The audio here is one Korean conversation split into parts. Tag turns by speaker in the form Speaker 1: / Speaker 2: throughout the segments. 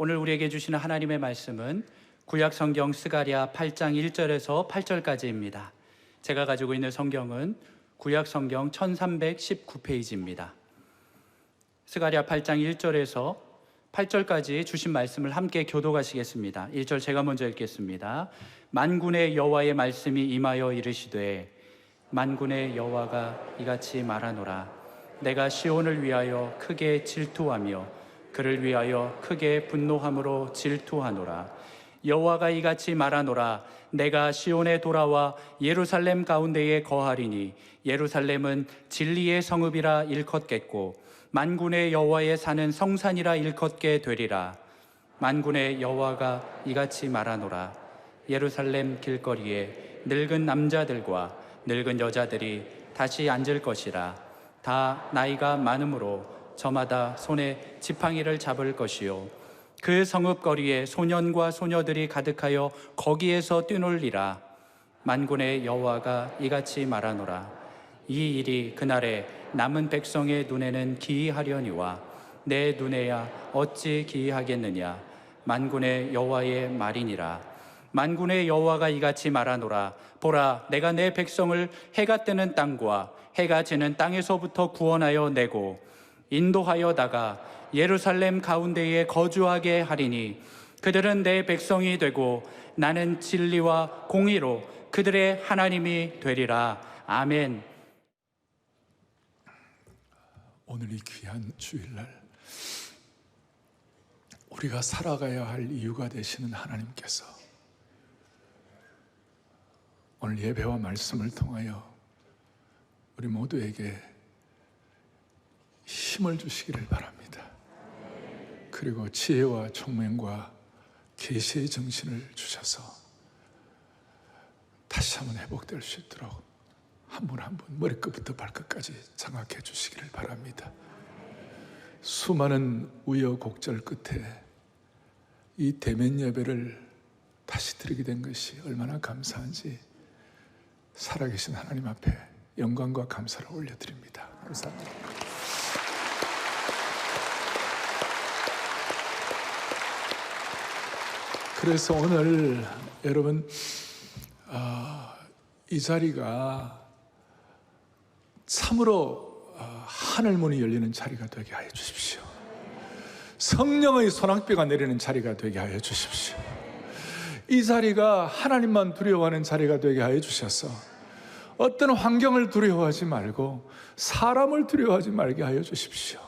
Speaker 1: 오늘 우리에게 주시는 하나님의 말씀은 구약 성경 스가랴 8장 1절에서 8절까지입니다. 제가 가지고 있는 성경은 구약 성경 1319페이지입니다. 스가랴 8장 1절에서 8절까지 주신 말씀을 함께 교독하시겠습니다. 1절 제가 먼저 읽겠습니다. 만군의 여호와의 말씀이 임하여 이르시되 만군의 여호와가 이같이 말하노라. 내가 시온을 위하여 크게 질투하며 그를 위하여 크게 분노함으로 질투하노라. 여호와가 이같이 말하노라. 내가 시온에 돌아와 예루살렘 가운데에 거하리니 예루살렘은 진리의 성읍이라 일컫겠고 만군의 여호와의 사는 성산이라 일컫게 되리라. 만군의 여호와가 이같이 말하노라. 예루살렘 길거리에 늙은 남자들과 늙은 여자들이 다시 앉을 것이라. 다 나이가 많으므로 저마다 손에 지팡이를 잡을 것이요 그 성읍거리에 소년과 소녀들이 가득하여 거기에서 뛰놀리라. 만군의 여호와가 이같이 말하노라. 이 일이 그날에 남은 백성의 눈에는 기이하려니와 내 눈에야 어찌 기이하겠느냐. 만군의 여호와의 말이니라. 만군의 여호와가 이같이 말하노라. 보라, 내가 내 백성을 해가 뜨는 땅과 해가 지는 땅에서부터 구원하여 내고 인도하여다가 예루살렘 가운데에 거주하게 하리니 그들은 내 백성이 되고 나는 진리와 공의로 그들의 하나님이 되리라. 아멘.
Speaker 2: 오늘 이 귀한 주일날 우리가 살아가야 할 이유가 되시는 하나님께서 오늘 예배와 말씀을 통하여 우리 모두에게 힘을 주시기를 바랍니다. 그리고 지혜와 총명과 계시의 정신을 주셔서 다시 한번 회복될 수 있도록 한 분 한 분 머리끝부터 발끝까지 장악해 주시기를 바랍니다. 수많은 우여곡절 끝에 이 대면 예배를 다시 드리게 된 것이 얼마나 감사한지 살아계신 하나님 앞에 영광과 감사를 올려드립니다. 감사합니다. 그래서 오늘 여러분 이 자리가 참으로 하늘 문이 열리는 자리가 되게 하여 주십시오. 성령의 소낙비가 내리는 자리가 되게 하여 주십시오. 이 자리가 하나님만 두려워하는 자리가 되게 하여 주셔서 어떤 환경을 두려워하지 말고 사람을 두려워하지 말게 하여 주십시오.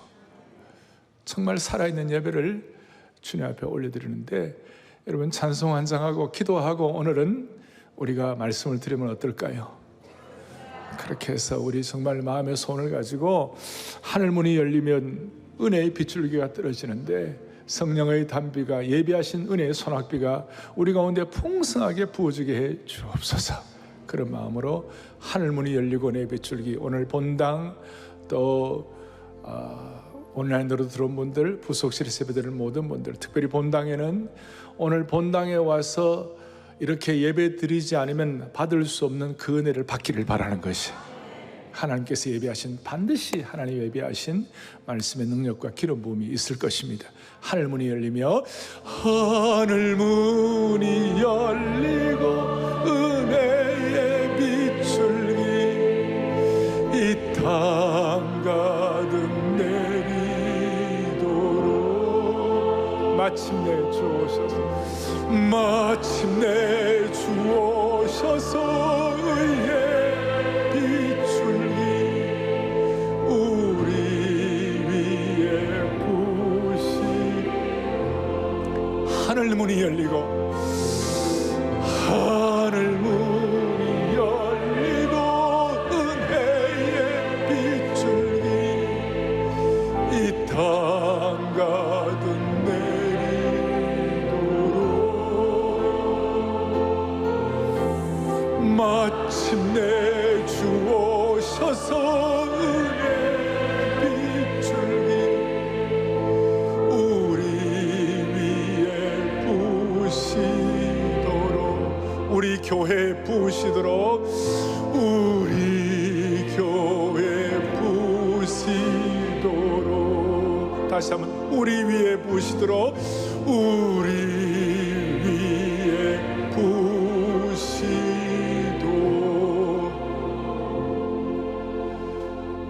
Speaker 2: 정말 살아있는 예배를 주님 앞에 올려드리는데 여러분 찬송 한장하고 기도하고 오늘은 우리가 말씀을 드리면 어떨까요? 그렇게 해서 우리 정말 마음의 소원을 가지고 하늘문이 열리면 은혜의 빗줄기가 떨어지는데 성령의 단비가 예비하신 은혜의 소낙비가 우리 가운데 풍성하게 부어지게 해 주옵소서. 그런 마음으로 하늘문이 열리고 은혜의 빗줄기 오늘 본당 또 온라인으로 들어온 분들 부속실 예배드리는 모든 분들 특별히 본당에는 오늘 본당에 와서 이렇게 예배 드리지 않으면 받을 수 없는 그 은혜를 받기를 바라는 것이 하나님께서 예비하신 반드시 하나님 예비하신 말씀의 능력과 기름 부음이 있을 것입니다. 하늘문이 열리며 하늘문이 열리고 은혜의 빗줄기 이 땅 가득 내리도록 마침내 주오셔서 의의 빗줄기 우리 위에 부시 하늘문이 열리고 은혜의 빗줄기 이 땅 가득 마침내 주오셔서 은혜 빗줄기 우리 위에 부으시도록 우리 교회 부으시도록 우리 교회 부으시도록 다시 한번 우리 위에 부으시도록 우리 위에 부시도.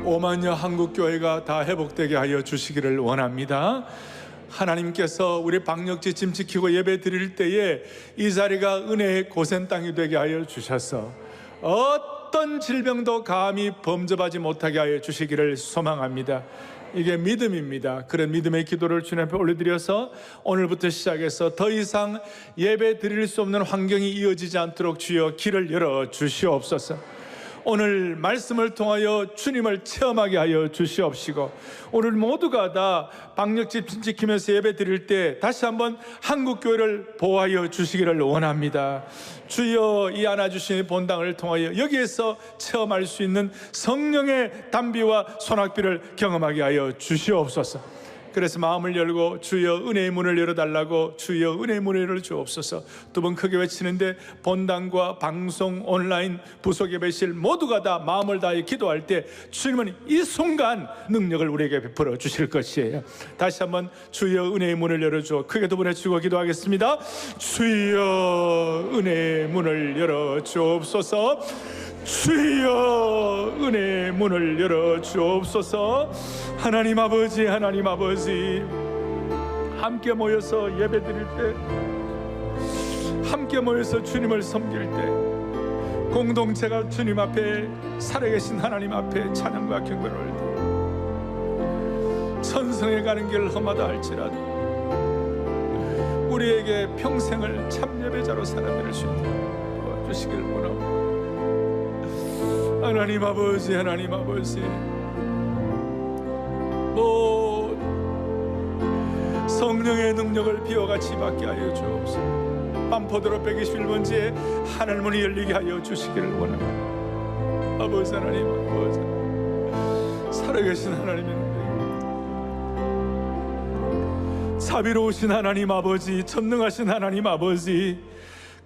Speaker 2: 오만여 한국교회가 다 회복되게 하여 주시기를 원합니다. 하나님께서 우리 방역지 짐 지키고 예배 드릴 때에 이 자리가 은혜의 고센 땅이 되게 하여 주셔서 어떤 질병도 감히 범접하지 못하게 하여 주시기를 소망합니다. 이게 믿음입니다. 그런 믿음의 기도를 주님 앞에 올려드려서 오늘부터 시작해서 더 이상 예배 드릴 수 없는 환경이 이어지지 않도록 주여 길을 열어 주시옵소서. 오늘 말씀을 통하여 주님을 체험하게 하여 주시옵시고, 오늘 모두가 다 방역집 지키면서 예배 드릴 때 다시 한번 한국교회를 보호하여 주시기를 원합니다. 주여, 이 안아주신 본당을 통하여 여기에서 체험할 수 있는 성령의 담비와 소낙비를 경험하게 하여 주시옵소서. 그래서 마음을 열고 주여 은혜의 문을 열어달라고, 주여 은혜의 문을 열어주옵소서. 두 번 크게 외치는데 본당과 방송, 온라인, 부속 예배실 모두가 다 마음을 다해 기도할 때 주님은 이 순간 능력을 우리에게 베풀어 주실 것이에요. 다시 한번 주여 은혜의 문을 열어주어 크게 두 번 외치고 기도하겠습니다. 주여 은혜의 문을 열어주옵소서. 주여 은혜의 문을 열어 주옵소서. 하나님 아버지, 하나님 아버지, 함께 모여서 예배 드릴 때, 함께 모여서 주님을 섬길 때, 공동체가 주님 앞에, 살아계신 하나님 앞에 찬양과 경배를 할 때, 천성에 가는 길 험하다 할지라도 우리에게 평생을 참 예배자로 살아낼 수 있도록 도와주시길 원합니다. 하나님 아버지, 하나님 아버지, 성령의 능력을 비와같이 받게 하여 주옵소서. 반포도로 121번지에 하늘 문이 열리게 하여 주시기를 원합니다. 아버지 하나님, 아버지 살아계신 하나님입니다. 자비로우신 하나님 아버지, 전능하신 하나님 아버지,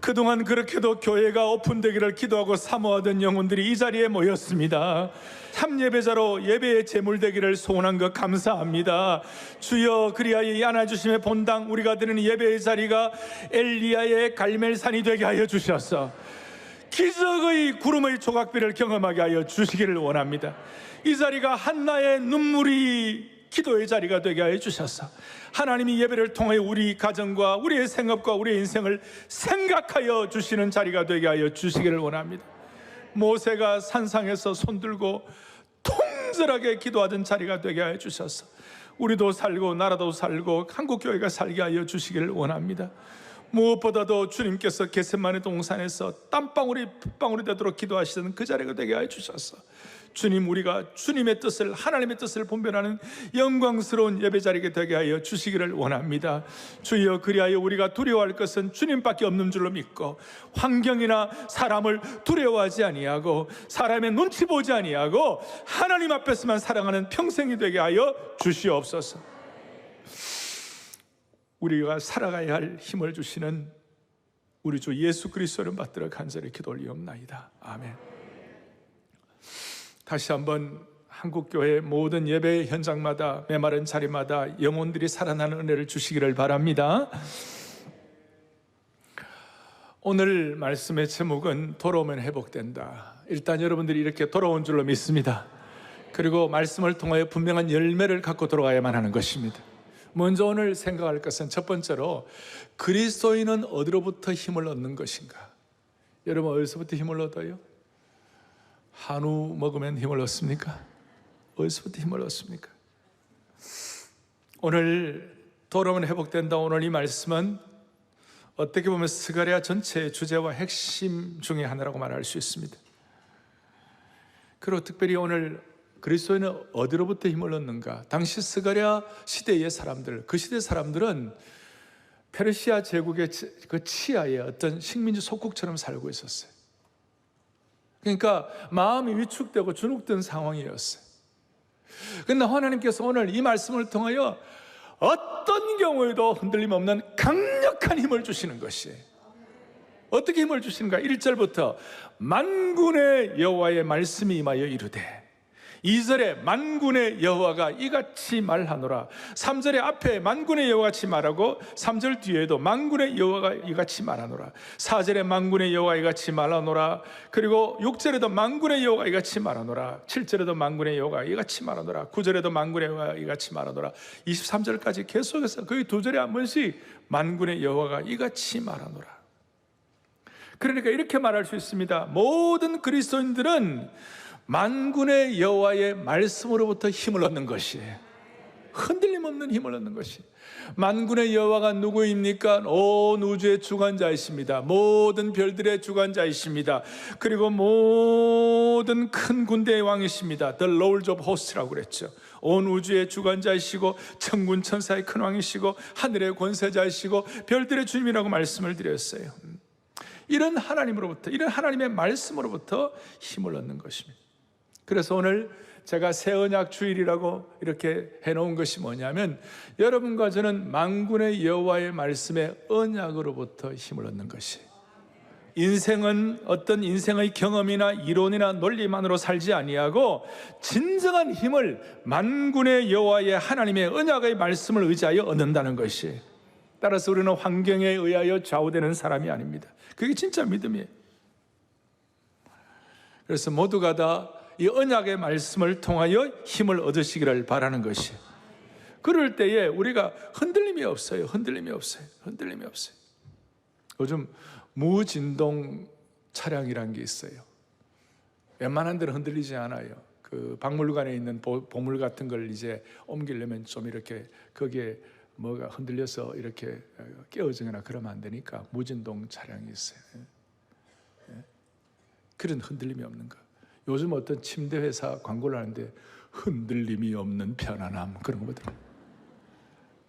Speaker 2: 그동안 그렇게도 교회가 오픈되기를 기도하고 사모하던 영혼들이 이 자리에 모였습니다. 참예배자로 예배의 제물되기를 소원한 것 감사합니다. 주여, 그리하여 이 안아주심의 본당, 우리가 드리는 예배의 자리가 엘리야의 갈멜산이 되게 하여 주셔서 기적의 구름의 조각비를 경험하게 하여 주시기를 원합니다. 이 자리가 한나의 눈물이 기도의 자리가 되게 하여 주셔서 하나님이 예배를 통해 우리 가정과 우리의 생업과 우리의 인생을 생각하여 주시는 자리가 되게 하여 주시기를 원합니다. 모세가 산상에서 손들고 통절하게 기도하던 자리가 되게 하여 주셔서 우리도 살고 나라도 살고 한국교회가 살게 하여 주시기를 원합니다. 무엇보다도 주님께서 겟세마네 동산에서 땀방울이 붓방울이 되도록 기도하시던 그 자리가 되게 하여 주셔서 주님, 우리가 주님의 뜻을, 하나님의 뜻을 분별하는 영광스러운 예배자리가 되게 하여 주시기를 원합니다. 주여, 그리하여 우리가 두려워할 것은 주님밖에 없는 줄로 믿고 환경이나 사람을 두려워하지 아니하고 사람의 눈치 보지 아니하고 하나님 앞에서만 살아가는 평생이 되게 하여 주시옵소서. 우리가 살아가야 할 힘을 주시는 우리 주 예수 그리스도를 받들어 간절히 기도 올리옵나이다. 아멘. 다시 한번 한국교회 모든 예배 현장마다, 메마른 자리마다 영혼들이 살아나는 은혜를 주시기를 바랍니다. 오늘 말씀의 제목은 돌아오면 회복된다. 일단 여러분들이 이렇게 돌아온 줄로 믿습니다. 그리고 말씀을 통하여 분명한 열매를 갖고 돌아가야만 하는 것입니다. 먼저 오늘 생각할 것은 첫 번째로 그리스도인은 어디로부터 힘을 얻는 것인가? 여러분, 어디서부터 힘을 얻어요? 한우 먹으면 힘을 얻습니까? 어디서부터 힘을 얻습니까? 오늘 돌아오면 회복된다. 오늘 이 말씀은 어떻게 보면 스가랴 전체의 주제와 핵심 중에 하나라고 말할 수 있습니다. 그리고 특별히 오늘 그리스도인은 어디로부터 힘을 얻는가? 당시 스가랴 시대의 사람들, 그 시대 사람들은 페르시아 제국의 그 치하에 어떤 식민지 속국처럼 살고 있었어요. 그러니까 마음이 위축되고 주눅든 상황이었어요. 그런데 하나님께서 오늘 이 말씀을 통하여 어떤 경우에도 흔들림 없는 강력한 힘을 주시는 것이에요. 어떻게 힘을 주시는가? 1절부터 만군의 여호와의 말씀이 임하여 이르되 2절에 만군의 여호와가 이같이 말하노라. 3절에 앞에 만군의 여호와 같이 말하고 3절 뒤에도 만군의 여호와가 이같이 말하노라. 4절에 만군의 여호와 이같이 말하노라. 그리고 6절에도 만군의 여호와 이같이 말하노라. 7절에도 만군의 여호와 이같이 말하노라. 9절에도 만군의 여호와 이같이 말하노라. 23절까지 계속해서 거의 2절에 한 번씩 만군의 여호와가 이같이 말하노라. 그러니까 이렇게 말할 수 있습니다. 모든 그리스도인들은 만군의 여호와의 말씀으로부터 힘을 얻는 것이에요. 흔들림 없는 힘을 얻는 것이. 만군의 여호와가 누구입니까? 온 우주의 주관자이십니다. 모든 별들의 주관자이십니다. 그리고 모든 큰 군대의 왕이십니다. The Lord of Hosts라고 그랬죠. 온 우주의 주관자이시고 천군 천사의 큰 왕이시고 하늘의 권세자이시고 별들의 주님이라고 말씀을 드렸어요. 이런 하나님으로부터, 이런 하나님의 말씀으로부터 힘을 얻는 것입니다. 그래서 오늘 제가 새 언약 주일이라고 이렇게 해놓은 것이 뭐냐면, 여러분과 저는 만군의 여호와의 말씀의 언약으로부터 힘을 얻는 것이. 인생은 어떤 인생의 경험이나 이론이나 논리만으로 살지 아니하고 진정한 힘을 만군의 여호와의 하나님의 언약의 말씀을 의지하여 얻는다는 것이. 따라서 우리는 환경에 의하여 좌우되는 사람이 아닙니다. 그게 진짜 믿음이에요. 그래서 모두가 다 이 언약의 말씀을 통하여 힘을 얻으시기를 바라는 것이. 그럴 때에 우리가 흔들림이 없어요. 흔들림이 없어요. 흔들림이 없어요. 요즘 무진동 차량이라는 게 있어요. 웬만한 데는 흔들리지 않아요. 그 박물관에 있는 보물 같은 걸 이제 옮기려면 좀 이렇게 거기에 뭐가 흔들려서 이렇게 깨어지거나 그러면 안 되니까 무진동 차량이 있어요. 그런 흔들림이 없는 거. 요즘 어떤 침대 회사 광고를 하는데 흔들림이 없는 편안함, 그런 거거든요.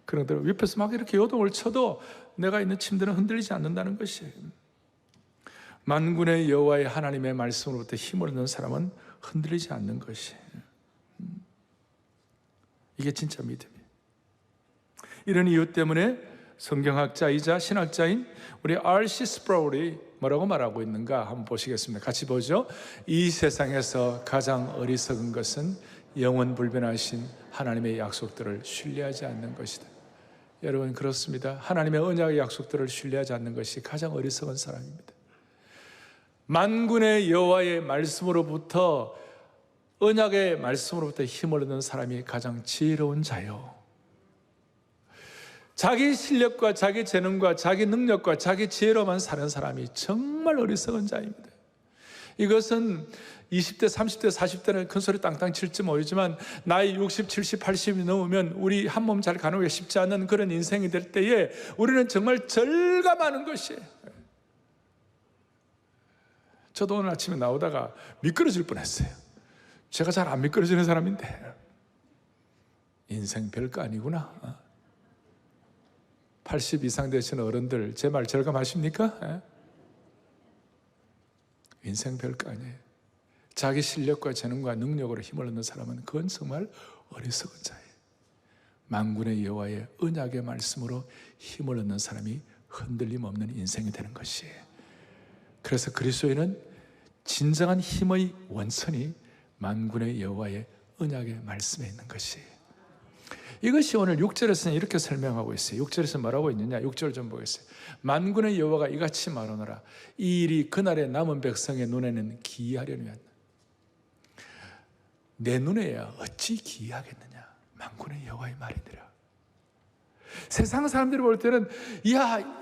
Speaker 2: 그런 대로 옆에서 막 이렇게 요동을 쳐도 내가 있는 침대는 흔들리지 않는다는 것이에요. 만군의 여호와의 하나님의 말씀으로부터 힘을 얻는 사람은 흔들리지 않는 것이에요. 이게 진짜 믿음이에요. 이런 이유 때문에 성경학자이자 신학자인 우리 R.C. 스프라울이 뭐라고 말하고 있는가 한번 보시겠습니다. 같이 보죠. 이 세상에서 가장 어리석은 것은 영원 불변하신 하나님의 약속들을 신뢰하지 않는 것이다. 여러분, 그렇습니다. 하나님의 언약의 약속들을 신뢰하지 않는 것이 가장 어리석은 사람입니다. 만군의 여호와의 말씀으로부터, 언약의 말씀으로부터 힘을 얻는 사람이 가장 지혜로운 자요. 자기 실력과 자기 재능과 자기 능력과 자기 지혜로만 사는 사람이 정말 어리석은 자입니다. 이것은 20대, 30대, 40대는 큰 소리 땅땅 칠지 모르지만 나이 60, 70, 80이 넘으면 우리 한 몸 잘 가누기가 쉽지 않은 그런 인생이 될 때에 우리는 정말 절감하는 것이에요. 저도 오늘 아침에 나오다가 미끄러질 뻔했어요. 제가 잘 안 미끄러지는 사람인데 인생 별거 아니구나. 80 이상 되시는 어른들 제 말 절감하십니까? 인생 별거 아니에요. 자기 실력과 재능과 능력으로 힘을 얻는 사람은 그건 정말 어리석은 자예요. 만군의 여호와의 언약의 말씀으로 힘을 얻는 사람이 흔들림 없는 인생이 되는 것이에요. 그래서 그리스도인은 진정한 힘의 원천이 만군의 여호와의 언약의 말씀에 있는 것이에요. 이것이 오늘 6절에서는 이렇게 설명하고 있어요. 6절에서 뭐라고 있느냐? 6절 좀 보겠어요. 만군의 여호와가 이같이 말하노라. 이 일이 그날의 남은 백성의 눈에는 기이하려니와 내 눈에야 어찌 기이하겠느냐? 만군의 여호와의 말이니라. 세상 사람들이 볼 때는,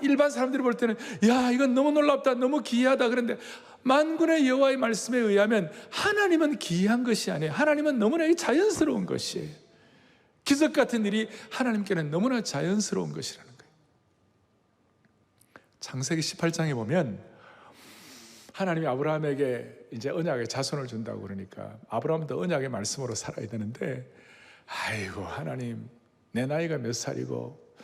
Speaker 2: 일반 사람들이 볼 때는 이건 너무 놀랍다, 너무 기이하다. 그런데 만군의 여호와의 말씀에 의하면 하나님은 기이한 것이 아니에요. 하나님은 너무나 자연스러운 것이에요. 기적 같은 일이 하나님께는 너무나 자연스러운 것이라는 거예요. 창세기 18장에 보면 하나님이 아브라함에게 이제 언약의 자손을 준다고 그러니까 아브라함도 언약의 말씀으로 살아야 되는데, 아이고 하나님, 내 나이가 몇 살이고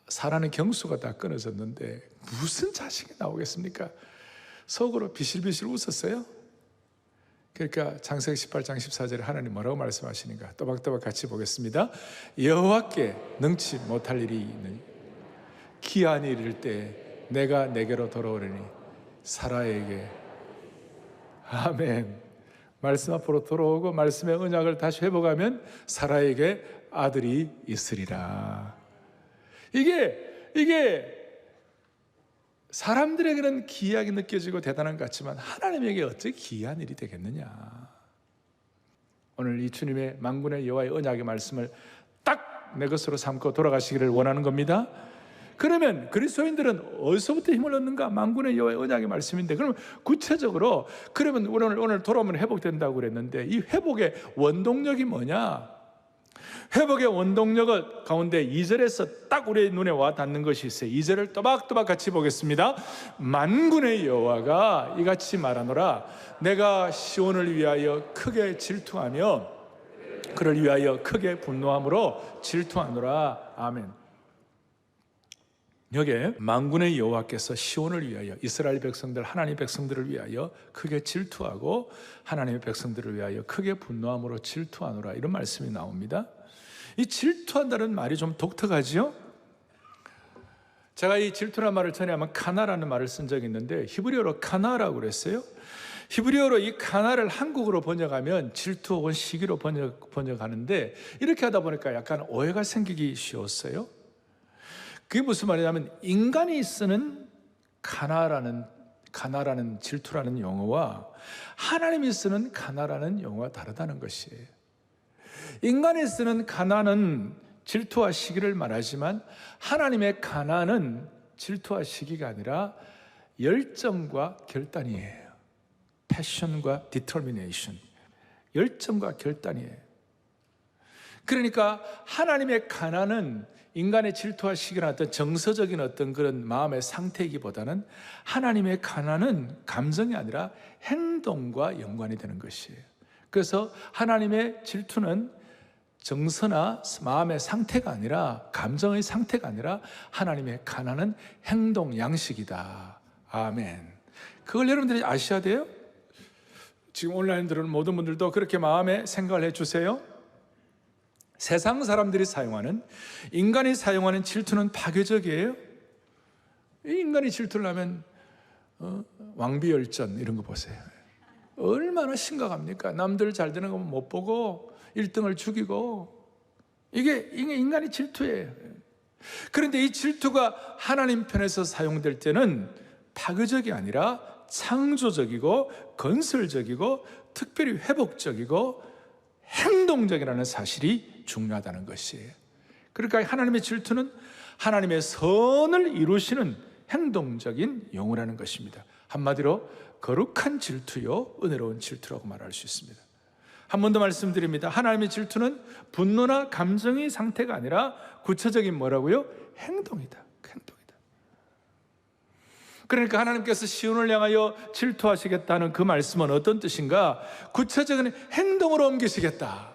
Speaker 2: 사라는 경수가 다 끊어졌는데 무슨 자식이 나오겠습니까? 속으로 비실비실 웃었어요. 그러니까 창세기 18장 14절에 하나님 뭐라고 말씀하시는가? 또박또박 같이 보겠습니다. 여호와께 능치 못할 일이 있느니 기한이 이를 때 내가 내게로 돌아오리니 사라에게. 아멘. 말씀 앞으로 돌아오고 말씀의 언약을 다시 회복하면 사라에게 아들이 있으리라. 이게 사람들에게는 기이하게 느껴지고 대단한 것 같지만 하나님에게 어떻게 기이한 일이 되겠느냐. 오늘 이 주님의 만군의 여호와의 언약의 말씀을 딱 내 것으로 삼고 돌아가시기를 원하는 겁니다. 그러면 그리스도인들은 어디서부터 힘을 얻는가? 만군의 여호와의 언약의 말씀인데, 그러면 구체적으로 그러면 오늘 돌아오면 회복된다고 그랬는데 이 회복의 원동력이 뭐냐? 회복의 원동력을 가운데 2절에서 딱 우리의 눈에 와 닿는 것이 있어요. 2절을 또박또박 같이 보겠습니다. 만군의 여호와가 이같이 말하노라. 내가 시온을 위하여 크게 질투하며 그를 위하여 크게 분노함으로 질투하노라. 아멘. 여기에 만군의 여호와께서 시온을 위하여, 이스라엘 백성들, 하나님 백성들을 위하여 크게 질투하고 하나님의 백성들을 위하여 크게 분노함으로 질투하노라, 이런 말씀이 나옵니다. 이 질투한다는 말이 좀 독특하지요? 제가 이 질투라는 말을 전에 아마 카나라는 말을 쓴 적이 있는데 히브리어로 카나라고 그랬어요. 히브리어로 이 카나를 한국어로 번역하면 질투 혹은 시기로 번역하는데 이렇게 하다 보니까 약간 오해가 생기기 쉬웠어요. 그게 무슨 말이냐면 인간이 쓰는 카나라는 질투라는 용어와 하나님이 쓰는 카나라는 용어가 다르다는 것이에요. 인간이 쓰는 카나는 질투와 시기를 말하지만 하나님의 카나는 질투와 시기가 아니라 열정과 결단이에요. 패션과 디터미네이션, 열정과 결단이에요. 그러니까 하나님의 카나는 인간의 질투와 시기나 어떤 정서적인 어떤 그런 마음의 상태이기보다는 하나님의 카나는 감정이 아니라 행동과 연관이 되는 것이에요. 그래서 하나님의 질투는 정서나 마음의 상태가 아니라, 감정의 상태가 아니라 하나님의 카나는 행동 양식이다. 아멘. 그걸 여러분들이 아셔야 돼요. 지금 온라인 들은 모든 분들도 그렇게 마음에 생각을 해주세요. 세상 사람들이 사용하는, 인간이 사용하는 질투는 파괴적이에요. 인간이 질투를 하면 왕비열전 이런 거 보세요. 얼마나 심각합니까? 남들 잘 되는 거 못 보고 1등을 죽이고, 이게 인간의 질투예요. 그런데 이 질투가 하나님 편에서 사용될 때는 파괴적이 아니라 창조적이고 건설적이고 특별히 회복적이고 행동적이라는 사실이 중요하다는 것이에요. 그러니까 하나님의 질투는 하나님의 선을 이루시는 행동적인 용어라는 것입니다. 한마디로 거룩한 질투요, 은혜로운 질투라고 말할 수 있습니다. 한 번 더 말씀드립니다. 하나님의 질투는 분노나 감정의 상태가 아니라 구체적인 뭐라고요? 행동이다. 행동이다. 그러니까 하나님께서 시온을 향하여 질투하시겠다는 그 말씀은 어떤 뜻인가? 구체적인 행동으로 옮기시겠다.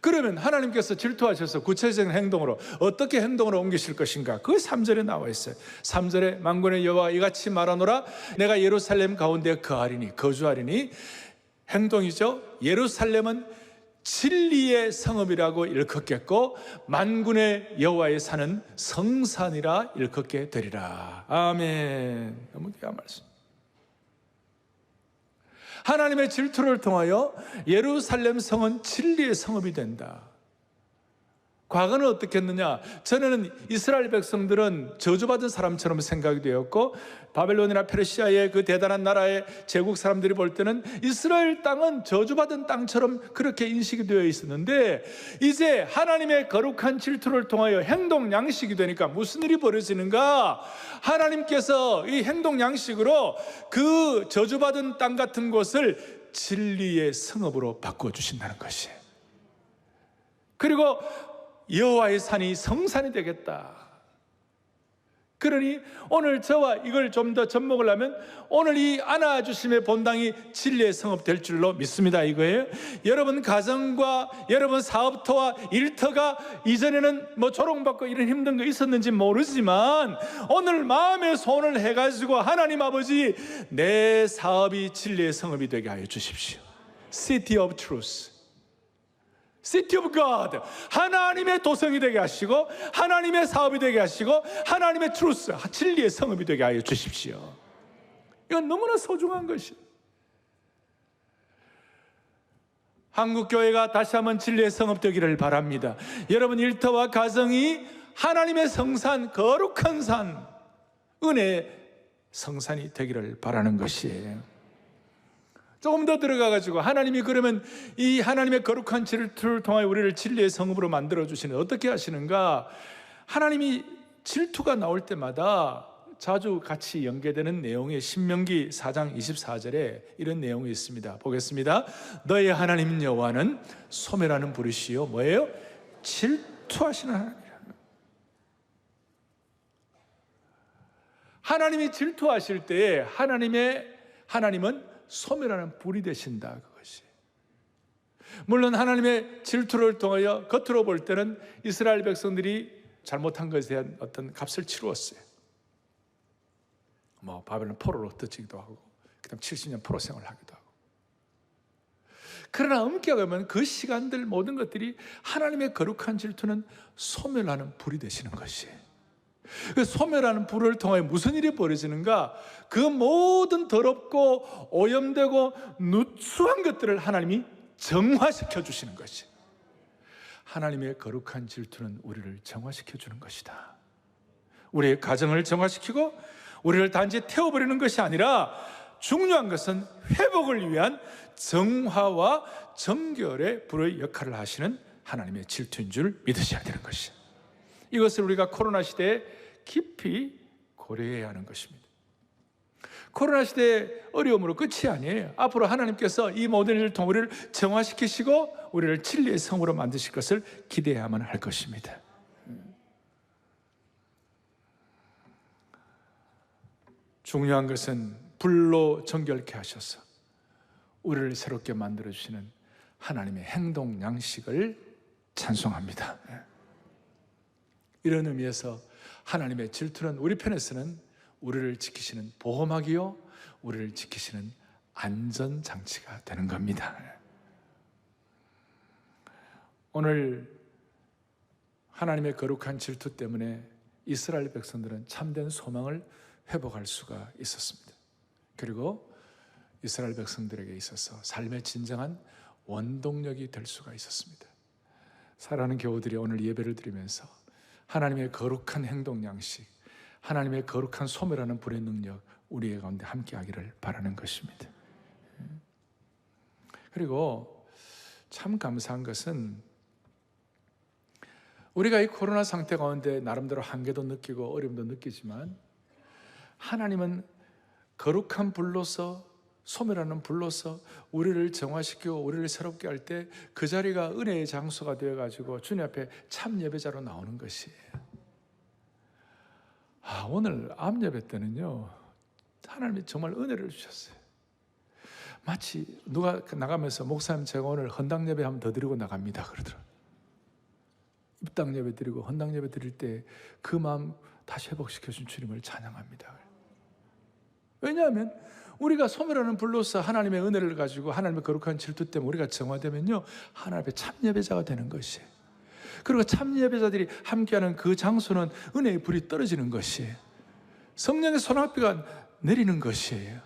Speaker 2: 그러면 하나님께서 질투하셔서 구체적인 행동으로 어떻게 행동으로 옮기실 것인가? 그게 3절에 나와 있어요. 3절에 만군의 여호와가 이같이 말하노라. 내가 예루살렘 가운데 거주하리니. 행동이죠. 예루살렘은 진리의 성읍이라고 일컫겠고 만군의 여호와의 산은 성산이라 일컫게 되리라. 아멘. 너무 귀한 말씀. 하나님의 질투를 통하여 예루살렘 성은 진리의 성읍이 된다. 과거는 어떻게 했느냐? 전에는 이스라엘 백성들은 저주받은 사람처럼 생각이 되었고 바벨론이나 페르시아의 그 대단한 나라의 제국 사람들이 볼 때는 이스라엘 땅은 저주받은 땅처럼 그렇게 인식이 되어 있었는데 이제 하나님의 거룩한 질투를 통하여 행동 양식이 되니까 무슨 일이 벌어지는가? 하나님께서 이 행동 양식으로 그 저주받은 땅 같은 곳을 진리의 성읍으로 바꿔주신다는 것이에요. 그리고 여호와의 산이 성산이 되겠다. 그러니 오늘 저와 이걸 좀 더 접목을 하면 오늘 이 안아주심의 본당이 진리의 성읍 될 줄로 믿습니다. 이거예요. 여러분 가정과 여러분 사업터와 일터가 이전에는 뭐 조롱받고 이런 힘든 거 있었는지 모르지만 오늘 마음의 소원을 해가지고 하나님 아버지 내 사업이 진리의 성읍이 되게 하여 주십시오. City of Truth, City of God, 하나님의 도성이 되게 하시고 하나님의 사업이 되게 하시고 하나님의 트루스, 진리의 성읍이 되게 하여 주십시오. 이건 너무나 소중한 것이. 한국교회가 다시 한번 진리의 성업되기를 바랍니다. 여러분 일터와 가정이 하나님의 성산, 거룩한 산, 은혜의 성산이 되기를 바라는 것이에요. 조금 더 들어가가지고 하나님이 그러면 이 하나님의 거룩한 질투를 통하여 우리를 진리의 성읍으로 만들어주시는, 어떻게 하시는가? 하나님이 질투가 나올 때마다 자주 같이 연계되는 내용의 신명기 4장 24절에 이런 내용이 있습니다. 보겠습니다. 너의 하나님 여호와는 소멸하는 불이시요 뭐예요? 질투하시는 하나님이라. 하나님이 질투하실 때에 하나님은 소멸하는 불이 되신다, 그것이. 물론 하나님의 질투를 통하여 겉으로 볼 때는 이스라엘 백성들이 잘못한 것에 대한 어떤 값을 치루었어요. 바벨론 포로로 흩어지기도 하고, 그다음 70년 포로 생활을 하기도 하고. 그러나 엄격하면 그 시간들 모든 것들이 하나님의 거룩한 질투는 소멸하는 불이 되시는 것이에요. 그 소멸하는 불을 통하여 무슨 일이 벌어지는가? 그 모든 더럽고 오염되고 누추한 것들을 하나님이 정화시켜 주시는 것이. 하나님의 거룩한 질투는 우리를 정화시켜 주는 것이다. 우리의 가정을 정화시키고 우리를 단지 태워버리는 것이 아니라 중요한 것은 회복을 위한 정화와 정결의 불의 역할을 하시는 하나님의 질투인 줄 믿으셔야 되는 것이에요. 이것을 우리가 코로나 시대에 깊이 고려해야 하는 것입니다. 코로나 시대의 어려움으로 끝이 아니에요. 앞으로 하나님께서 이 모든 일을 통해 우리를 정화시키시고 우리를 진리의 성으로 만드실 것을 기대해야만 할 것입니다. 중요한 것은 불로 정결케 하셔서 우리를 새롭게 만들어주시는 하나님의 행동 양식을 찬송합니다. 이런 의미에서 하나님의 질투는 우리 편에서는 우리를 지키시는 보호막이요, 우리를 지키시는 안전장치가 되는 겁니다. 오늘 하나님의 거룩한 질투 때문에 이스라엘 백성들은 참된 소망을 회복할 수가 있었습니다. 그리고 이스라엘 백성들에게 있어서 삶의 진정한 원동력이 될 수가 있었습니다. 사랑하는 교우들이 오늘 예배를 드리면서 하나님의 거룩한 행동 양식, 하나님의 거룩한 소멸하는 불의 능력 우리의 가운데 함께하기를 바라는 것입니다. 그리고 참 감사한 것은 우리가 이 코로나 상태 가운데 나름대로 한계도 느끼고 어려움도 느끼지만 하나님은 거룩한 불로서, 소멸하는 불로서 우리를 정화시키고 우리를 새롭게 할 때 그 자리가 은혜의 장소가 되어가지고 주님 앞에 참 예배자로 나오는 것이에요. 오늘 암 예배 때는요, 하나님이 정말 은혜를 주셨어요. 마치 누가 나가면서 목사님 제가 오늘 헌당 예배 한번 더 드리고 나갑니다 그러더라고요. 입당 예배 드리고 헌당 예배 드릴 때 그 마음 다시 회복시켜 준 주님을 찬양합니다. 왜냐하면 우리가 소멸하는 불로서 하나님의 은혜를 가지고 하나님의 거룩한 질투 때문에 우리가 정화되면요, 하나님 앞에 참 예배자가 되는 것이에요. 그리고 참 예배자들이 함께하는 그 장소는 은혜의 불이 떨어지는 것이에요. 성령의 소낙비가 내리는 것이에요.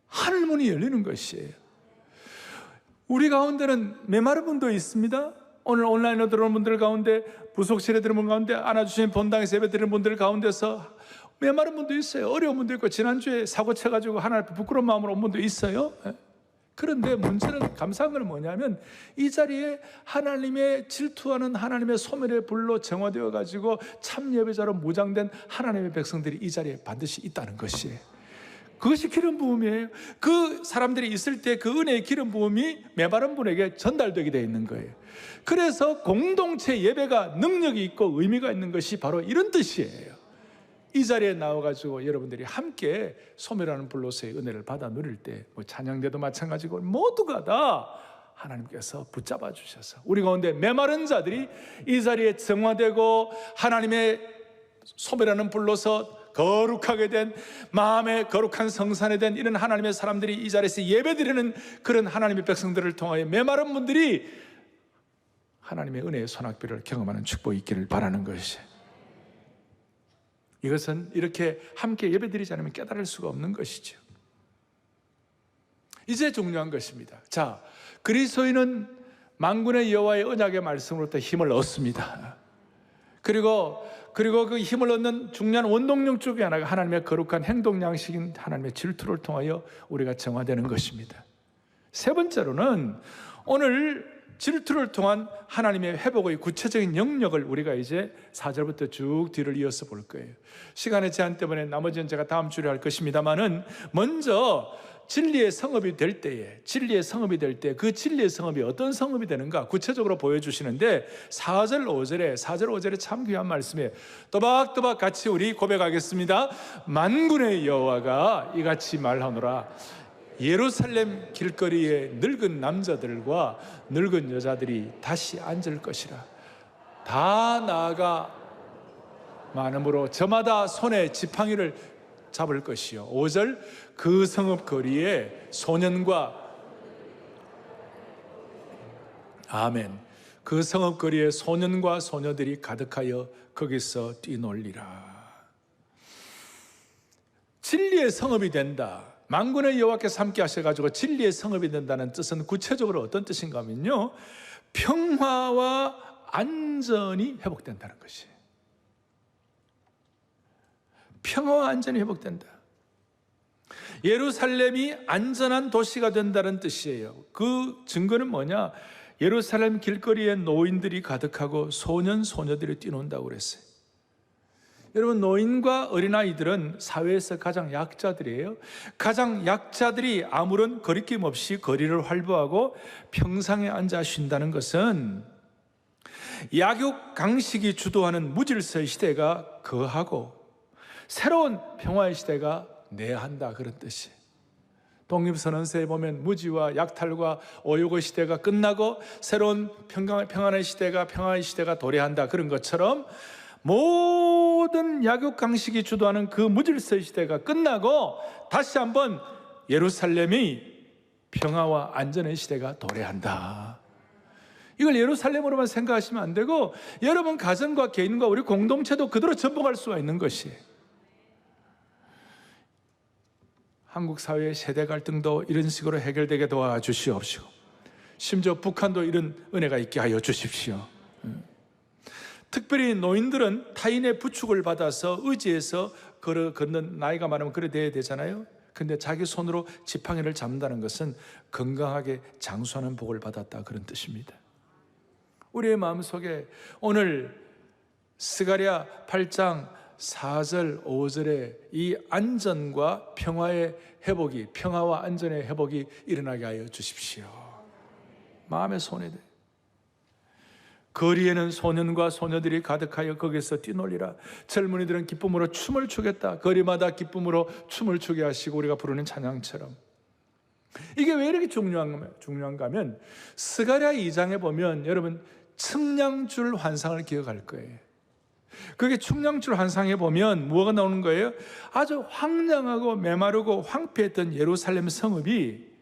Speaker 2: 하늘문이 열리는 것이에요. 우리 가운데는 메마른 분도 있습니다. 오늘 온라인으로 들어오는 분들 가운데, 부속실에 들어오는 분 가운데, 안아주신 본당에서 예배 드리는 분들 가운데서 메마른 분도 있어요. 어려운 분도 있고, 지난주에 사고 쳐가지고 하나님 앞에 부끄러운 마음으로 온 분도 있어요. 그런데 문제는, 감사한 건 뭐냐면 이 자리에 하나님의 질투하는 하나님의 소멸의 불로 정화되어 가지고 참 예배자로 무장된 하나님의 백성들이 이 자리에 반드시 있다는 것이에요. 그것이 기름 부음이에요. 그 사람들이 있을 때 그 은혜의 기름 부음이 메마른 분에게 전달되게 되어 있는 거예요. 그래서 공동체 예배가 능력이 있고 의미가 있는 것이 바로 이런 뜻이에요. 이 자리에 나와가지고 여러분들이 함께 소멸하는 불로서의 은혜를 받아 누릴 때, 찬양대도 마찬가지고 모두가 다 하나님께서 붙잡아 주셔서 우리 가운데 메마른 자들이 이 자리에 정화되고 하나님의 소멸하는 불로서 거룩하게 된, 마음의 거룩한 성산에 된 이런 하나님의 사람들이 이 자리에서 예배드리는 그런 하나님의 백성들을 통하여 메마른 분들이 하나님의 은혜의 소낙비를 경험하는 축복이 있기를 바라는 것이에요. 이것은 이렇게 함께 예배드리지 않으면 깨달을 수가 없는 것이죠. 이제 중요한 것입니다. 자, 그리스도인은 만군의 여호와의 언약의 말씀으로부터 힘을 얻습니다. 그리고 그 힘을 얻는 중요한 원동력 중에 하나가 하나님의 거룩한 행동 양식인 하나님의 질투를 통하여 우리가 정화되는 것입니다. 세 번째로는 오늘 질투를 통한 하나님의 회복의 구체적인 영역을 우리가 이제 4절부터 쭉 뒤를 이어서 볼 거예요. 시간의 제한 때문에 나머지는 제가 다음 주에 할 것입니다만은 먼저 진리의 성읍이 될 때에 그 진리의 성읍이 어떤 성읍이 되는가 구체적으로 보여주시는데 4절 5절에 참 귀한 말씀이에요. 또박또박 같이 우리 고백하겠습니다. 만군의 여호와가 이같이 말하노라. 예루살렘 길거리에 늙은 남자들과 늙은 여자들이 다시 앉을 것이라. 다 나아가 많음으로 저마다 손에 지팡이를 잡을 것이요. 5절 그 성읍 거리에 소년과 아멘. 그 성읍 거리에 소년과 소녀들이 가득하여 거기서 뛰놀리라. 진리의 성읍이 된다. 만군의 여호와께서 함께 하셔가지고 진리의 성읍이 된다는 뜻은 구체적으로 어떤 뜻인가 하면요, 평화와 안전이 회복된다는 것이에요. 평화와 안전이 회복된다. 예루살렘이 안전한 도시가 된다는 뜻이에요. 그 증거는 뭐냐? 예루살렘 길거리에 노인들이 가득하고 소년, 소녀들이 뛰논다고 그랬어요. 여러분, 노인과 어린아이들은 사회에서 가장 약자들이에요. 가장 약자들이 아무런 거리낌 없이 거리를 활보하고 평상에 앉아 쉰다는 것은 약육 강식이 주도하는 무질서의 시대가 거하고 새로운 평화의 시대가 내한다, 그런 뜻이에요. 독립선언서에 보면 무지와 약탈과 오욕의 시대가 끝나고 새로운 평안의 시대가 도래한다, 그런 것처럼 모든 약육 강식이 주도하는 그 무질서의 시대가 끝나고 다시 한번 예루살렘이 평화와 안전의 시대가 도래한다. 이걸 예루살렘으로만 생각하시면 안 되고 여러분 가정과 개인과 우리 공동체도 그대로 전복할 수가 있는 것이에요. 한국 사회의 세대 갈등도 이런 식으로 해결되게 도와주시옵시고, 심지어 북한도 이런 은혜가 있게 하여 주십시오. 특별히 노인들은 타인의 부축을 받아서 의지해서 걷는, 나이가 많으면 그래 돼야 되잖아요. 근데 자기 손으로 지팡이를 잡는다는 것은 건강하게 장수하는 복을 받았다, 그런 뜻입니다. 우리의 마음속에 오늘 스가랴 8장 4절 5절에 이 안전과 평화의 회복이, 평화와 안전의 회복이 일어나게 하여 주십시오. 마음의 손에 거리에는 소년과 소녀들이 가득하여 거기서 뛰놀리라. 젊은이들은 기쁨으로 춤을 추겠다. 거리마다 기쁨으로 춤을 추게 하시고 우리가 부르는 찬양처럼. 이게 왜 이렇게 중요한가 하면 스가랴 2장에 보면 여러분 측량줄 환상을 기억할 거예요. 그게 측량줄 환상에 보면 뭐가 나오는 거예요? 아주 황량하고 메마르고 황폐했던 예루살렘 성읍이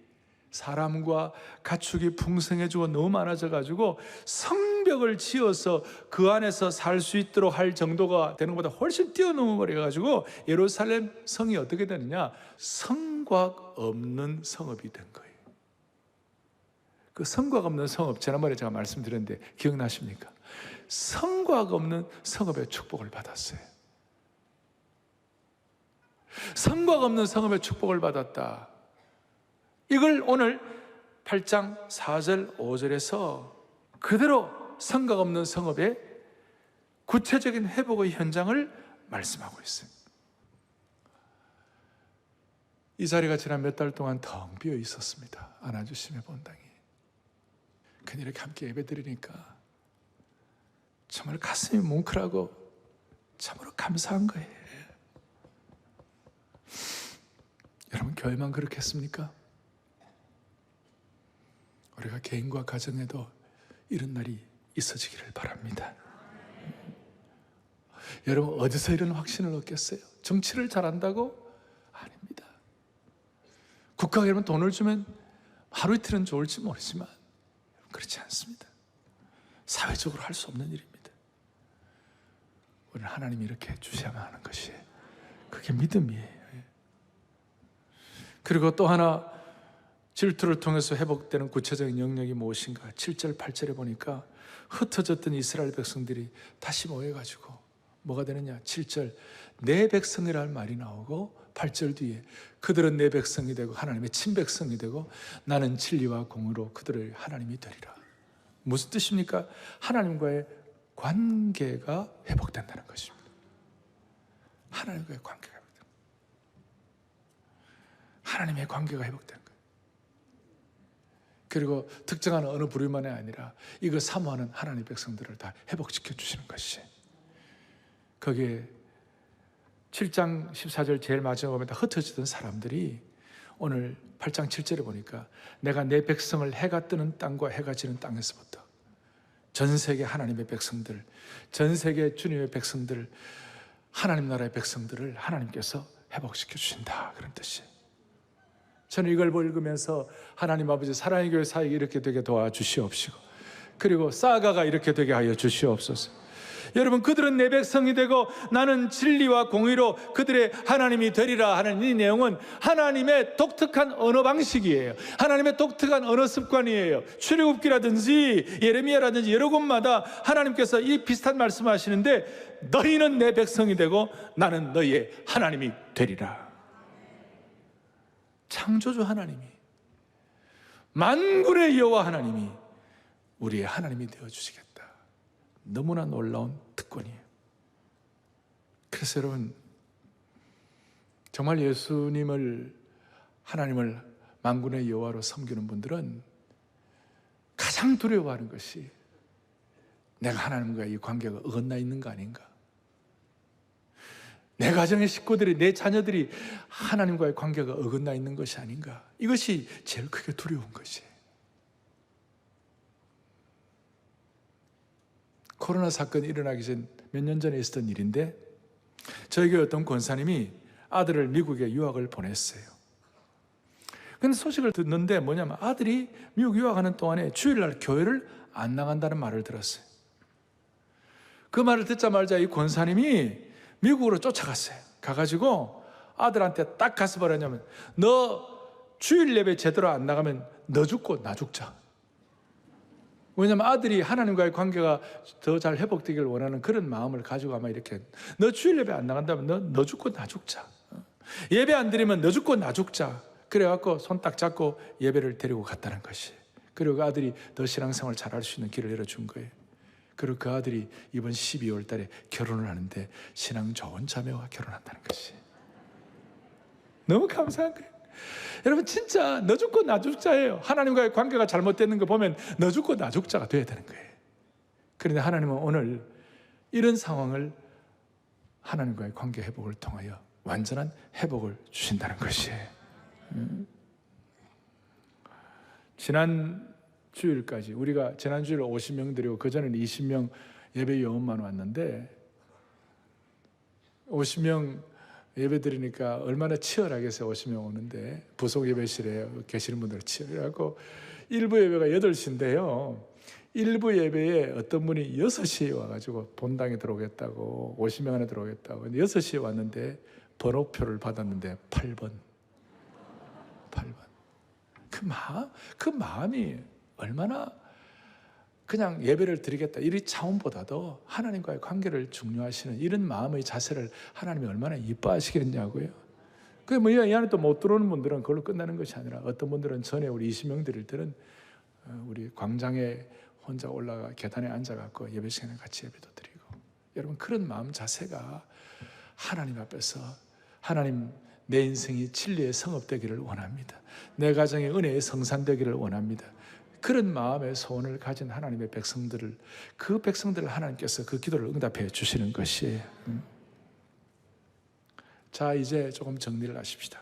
Speaker 2: 사람과 가축이 풍성해지고 너무 많아져가지고 성벽을 지어서 그 안에서 살 수 있도록 할 정도가 되는 것보다 훨씬 뛰어넘어 버려가지고 예루살렘 성이 어떻게 되느냐? 성곽 없는 성읍이 된 거예요. 그 성곽 없는 성읍, 지난번에 제가 말씀드렸는데 기억나십니까? 성곽 없는 성읍의 축복을 받았어요. 성곽 없는 성읍의 축복을 받았다. 이걸 오늘 8장 4절 5절에서 그대로 성곽 없는 성읍의 구체적인 회복의 현장을 말씀하고 있어요. 이 자리가 지난 몇 달 동안 텅 비어 있었습니다. 안아주심의 본당이. 근데 이렇게 함께 예배드리니까 정말 가슴이 뭉클하고 참으로 감사한 거예요. 여러분, 교회만 그렇겠습니까? 우리가 개인과 가정에도 이런 날이 있어지기를 바랍니다. 여러분, 어디서 이런 확신을 얻겠어요? 정치를 잘한다고? 아닙니다. 국가가 여러분 돈을 주면 하루 이틀은 좋을지 모르지만 그렇지 않습니다. 사회적으로 할 수 없는 일입니다. 우리는 하나님이 이렇게 주셔야만 하는 것이에요. 그게 믿음이에요. 그리고 또 하나, 질투를 통해서 회복되는 구체적인 영역이 무엇인가? 7절, 8절에 보니까 흩어졌던 이스라엘 백성들이 다시 모여가지고 뭐가 되느냐? 7절, 내 백성이라는 말이 나오고 8절 뒤에 그들은 내 백성이 되고 하나님의 친백성이 되고 나는 진리와 공의로 그들을 하나님이 되리라. 무슨 뜻입니까? 하나님과의 관계가 회복된다는 것입니다. 하나님과의 관계가 회복된다. 하나님의 관계가 회복된 거예요. 그리고 특정한 어느 부류만이 아니라 이거 사모하는 하나님의 백성들을 다 회복시켜 주시는 것이, 거기에 7장 14절 제일 마지막에 보면 흩어지던 사람들이 오늘 8장 7절에 보니까 내가 내 백성을 해가 뜨는 땅과 해가 지는 땅에서부터 전 세계 하나님의 백성들, 전 세계 주님의 백성들, 하나님 나라의 백성들을 하나님께서 회복시켜 주신다, 그런 뜻이에요. 저는 이걸 읽으면서 하나님 아버지 사랑의 교회 사역이 이렇게 되게 도와주시옵시고, 그리고 사가가 이렇게 되게 하여 주시옵소서. 여러분, 그들은 내 백성이 되고 나는 진리와 공의로 그들의 하나님이 되리라 하는 이 내용은 하나님의 독특한 언어 방식이에요. 하나님의 독특한 언어 습관이에요. 출애굽기라든지 예레미야라든지 여러 곳마다 하나님께서 이 비슷한 말씀하시는데, 너희는 내 백성이 되고 나는 너희의 하나님이 되리라. 창조주 하나님이, 만군의 여호와 하나님이 우리의 하나님이 되어주시겠다. 너무나 놀라운 특권이에요. 그래서 여러분, 정말 예수님을, 하나님을 만군의 여호와로 섬기는 분들은 가장 두려워하는 것이 내가 하나님과 이 관계가 어긋나 있는 거 아닌가, 내 가정의 식구들이, 내 자녀들이 하나님과의 관계가 어긋나 있는 것이 아닌가, 이것이 제일 크게 두려운 것이에요. 코로나 사건이 일어나기 전 몇 년 전에 있었던 일인데, 저희 교회 어떤 권사님이 아들을 미국에 유학을 보냈어요. 근데 소식을 듣는데 뭐냐면 아들이 미국 유학하는 동안에 주일날 교회를 안 나간다는 말을 들었어요. 그 말을 듣자마자 이 권사님이 미국으로 쫓아갔어요. 가가지고 아들한테 딱 가서 뭐라냐면, 너 주일 예배 제대로 안 나가면 너 죽고 나 죽자. 왜냐하면 아들이 하나님과의 관계가 더 잘 회복되기를 원하는 그런 마음을 가지고 아마 이렇게, 너 주일 예배 안 나간다면 너 죽고 나 죽자. 예배 안 드리면 너 죽고 나 죽자. 그래갖고 손 딱 잡고 예배를 데리고 갔다는 것이. 그리고 그 아들이 더 신앙생활 잘할 수 있는 길을 열어준 거예요. 그리고 그 아들이 이번 12월 달에 결혼을 하는데 신앙 좋은 자매와 결혼한다는 것이 너무 감사한 거예요. 여러분, 진짜 너 죽고 나 죽자예요. 하나님과의 관계가 잘못되는 거 보면 너 죽고 나 죽자가 돼야 되는 거예요. 그런데 하나님은 오늘 이런 상황을 하나님과의 관계 회복을 통하여 완전한 회복을 주신다는 것이에요. 지난 주일까지 우리가 지난주일 50명 드리고 그전에는 20명 예배 요원만 왔는데, 50명 예배 드리니까 얼마나 치열하겠어요. 50명 오는데 부속 예배실에 계시는 분들 치열하고, 일부 예배가 8시인데요 1부 예배에 어떤 분이 6시에 와가지고 본당에 들어오겠다고, 50명 안에 들어오겠다고. 근데 6시에 왔는데 번호표를 받았는데 8번. 그 마음이 얼마나 그냥 예배를 드리겠다 이 차원보다도 하나님과의 관계를 중요하시는 이런 마음의 자세를 하나님이 얼마나 이뻐하시겠냐고요. 이 안에 또 못 들어오는 분들은 그걸로 끝나는 것이 아니라, 어떤 분들은 전에 우리 20명 드릴 때는 우리 광장에 혼자 올라가 계단에 앉아갖고 예배 시간에 같이 예배도 드리고. 여러분, 그런 마음 자세가 하나님 앞에서, 하나님 내 인생이 진리의 성업되기를 원합니다. 내 가정의 은혜의 성산되기를 원합니다. 그런 마음의 소원을 가진 하나님의 백성들을, 그 백성들을 하나님께서 그 기도를 응답해 주시는 것이에요. 자, 이제 조금 정리를 하십시다.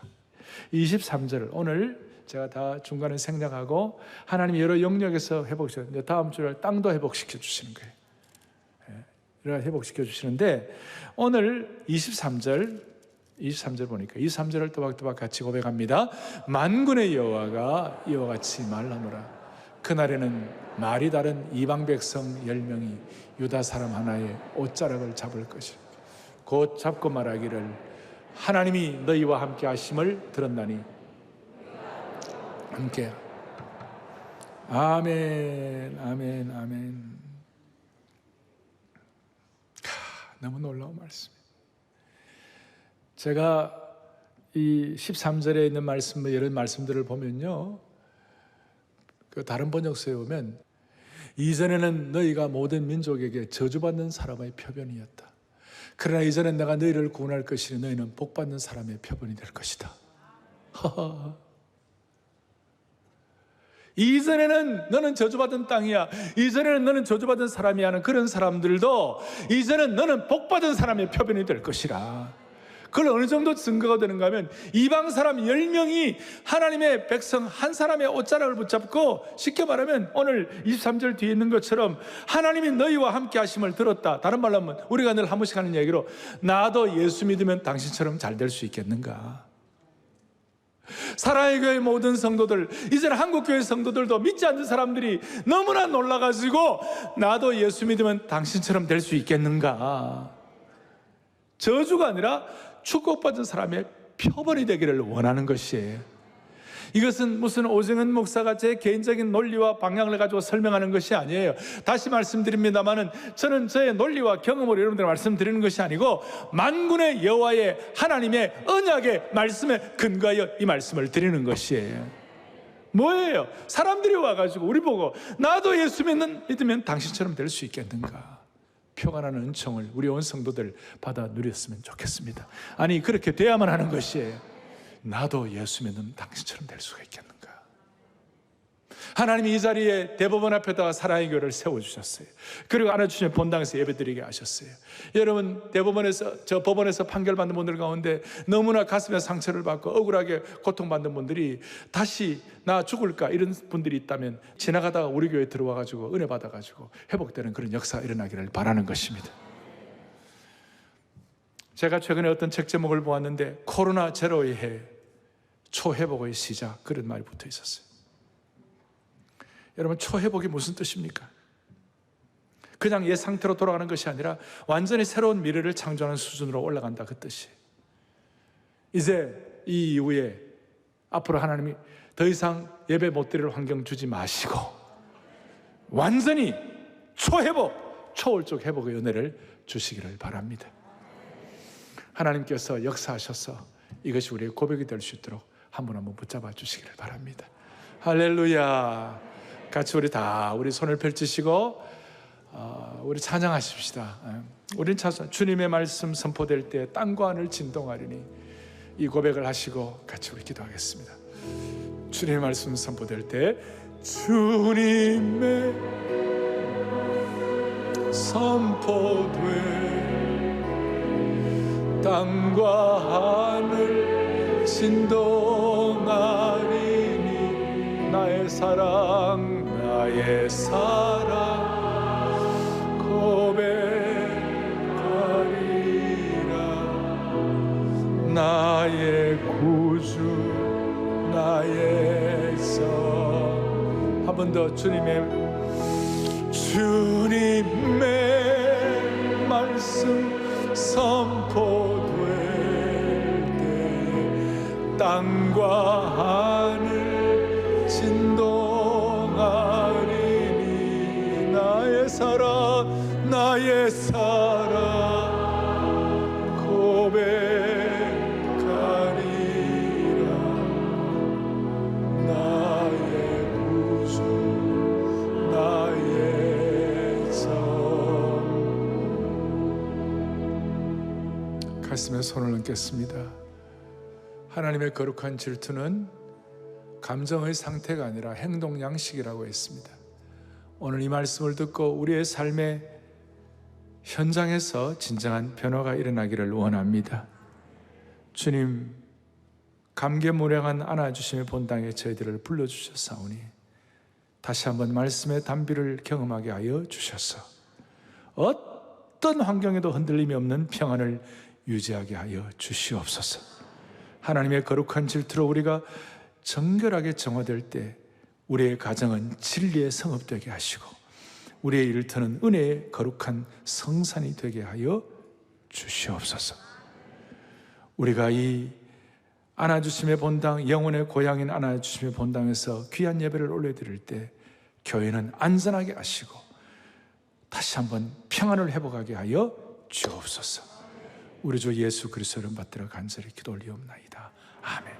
Speaker 2: 23절을 오늘 제가 다 중간에 생략하고, 하나님이 여러 영역에서 회복시켜, 다음 주에 땅도 회복시켜 주시는 거예요. 이렇게 회복시켜 주시는데, 오늘 23절 보니까 23절을 또박또박 같이 고백합니다. 만군의 여호와가 이와 같이 말하노라. 그날에는 말이 다른 이방 백성 10명이 유다 사람 하나의 옷자락을 잡을 것이라. 곧 잡고 말하기를, 하나님이 너희와 함께 하심을 들었나니 함께 아멘, 아멘, 아멘. 너무 놀라운 말씀이에요. 제가 이 13절에 있는 말씀, 이런 말씀들을 보면요, 그 다른 번역서에 보면 이전에는 너희가 모든 민족에게 저주받는 사람의 표변이었다. 그러나 이제는 내가 너희를 구원할 것이니 너희는 복받는 사람의 표본이 될 것이다. 이전에는 너는 저주받은 땅이야, 이전에는 너는 저주받은 사람이야 하는 그런 사람들도 이제는 너는 복받은 사람의 표본이 될 것이라. 그걸 어느 정도 증거가 되는가 하면 이방 사람 10명이 하나님의 백성 한 사람의 옷자락을 붙잡고, 쉽게 말하면 오늘 23절 뒤에 있는 것처럼 하나님이 너희와 함께 하심을 들었다. 다른 말로 하면 우리가 늘 한 번씩 하는 얘기로, 나도 예수 믿으면 당신처럼 잘 될 수 있겠는가. 사랑의 교회 모든 성도들, 이제는 한국교회 성도들도 믿지 않는 사람들이 너무나 놀라가지고 나도 예수 믿으면 당신처럼 될 수 있겠는가. 저주가 아니라 축복받은 사람의 표본이 되기를 원하는 것이에요. 이것은 무슨 오정은 목사가 제 개인적인 논리와 방향을 가지고 설명하는 것이 아니에요. 다시 말씀드립니다마는 저는 저의 논리와 경험으로 여러분들 말씀드리는 것이 아니고 만군의 여호와의 하나님의 언약의 말씀에 근거하여 이 말씀을 드리는 것이에요. 뭐예요? 사람들이 와가지고 우리 보고 나도 예수 믿으면 당신처럼 될 수 있겠는가. 표가 나는 은총을 우리 온 성도들 받아 누렸으면 좋겠습니다. 아니, 그렇게 돼야만 하는 것이에요. 나도 예수 믿으면 당신처럼 될 수가 있겠는가. 하나님이 이 자리에 대법원 앞에다가 사랑의 교회를 세워주셨어요. 그리고 안아주시면 본당에서 예배드리게 하셨어요. 여러분, 대법원에서, 저 법원에서 판결받는 분들 가운데 너무나 가슴에 상처를 받고 억울하게 고통받는 분들이 다시 나 죽을까 이런 분들이 있다면 지나가다가 우리 교회에 들어와가지고 은혜 받아가지고 회복되는 그런 역사가 일어나기를 바라는 것입니다. 제가 최근에 어떤 책 제목을 보았는데 코로나 제로의 해, 초회복의 시작, 그런 말이 붙어 있었어요. 여러분, 초회복이 무슨 뜻입니까? 그냥 옛 상태로 돌아가는 것이 아니라 완전히 새로운 미래를 창조하는 수준으로 올라간다, 그 뜻이에요. 이제 이 이후에 앞으로 하나님이 더 이상 예배 못 드릴 환경 주지 마시고 완전히 초회복, 초월적 회복의 은혜를 주시기를 바랍니다. 하나님께서 역사하셔서 이것이 우리의 고백이 될 수 있도록 한 분 한 분 붙잡아 주시기를 바랍니다. 할렐루야. 같이 우리 손을 펼치시고 우리 찬양하십시다. 우린 찬양, 주님의 말씀 선포될 때 땅과 하늘 진동하리니, 이 고백을 하시고 같이 우리 기도하겠습니다. 주님의 말씀 선포될 때 주님의 선포될 땅과 하늘 진동하리니, 나의 사랑 나의 사랑 고백하리라. 나의 구주 나의 성. 한 번 더. 주님의 말씀 선포될 때 땅과 하늘 진동하리니, 나의 사랑 나의 사랑 고백하리라. 나의 구주 나의 성. 가슴에 손을 얹겠습니다. 하나님의 거룩한 질투는 감정의 상태가 아니라 행동 양식이라고 했습니다. 오늘 이 말씀을 듣고 우리의 삶의 현장에서 진정한 변화가 일어나기를 원합니다. 주님, 감개무량한 안아주심의 본당에 저희들을 불러주셨사오니 다시 한번 말씀의 단비를 경험하게 하여 주셔서 어떤 환경에도 흔들림이 없는 평안을 유지하게 하여 주시옵소서. 하나님의 거룩한 질투로 우리가 정결하게 정화될 때 우리의 가정은 진리의 성읍되게 하시고 우리의 일터는 은혜의 거룩한 성산이 되게 하여 주시옵소서. 우리가 이 안아주심의 본당, 영혼의 고향인 안아주심의 본당에서 귀한 예배를 올려드릴 때 교회는 안전하게 하시고 다시 한번 평안을 회복하게 하여 주옵소서. 우리 주 예수 그리스도를 받들어 간절히 기도 올리옵나이다. 아멘.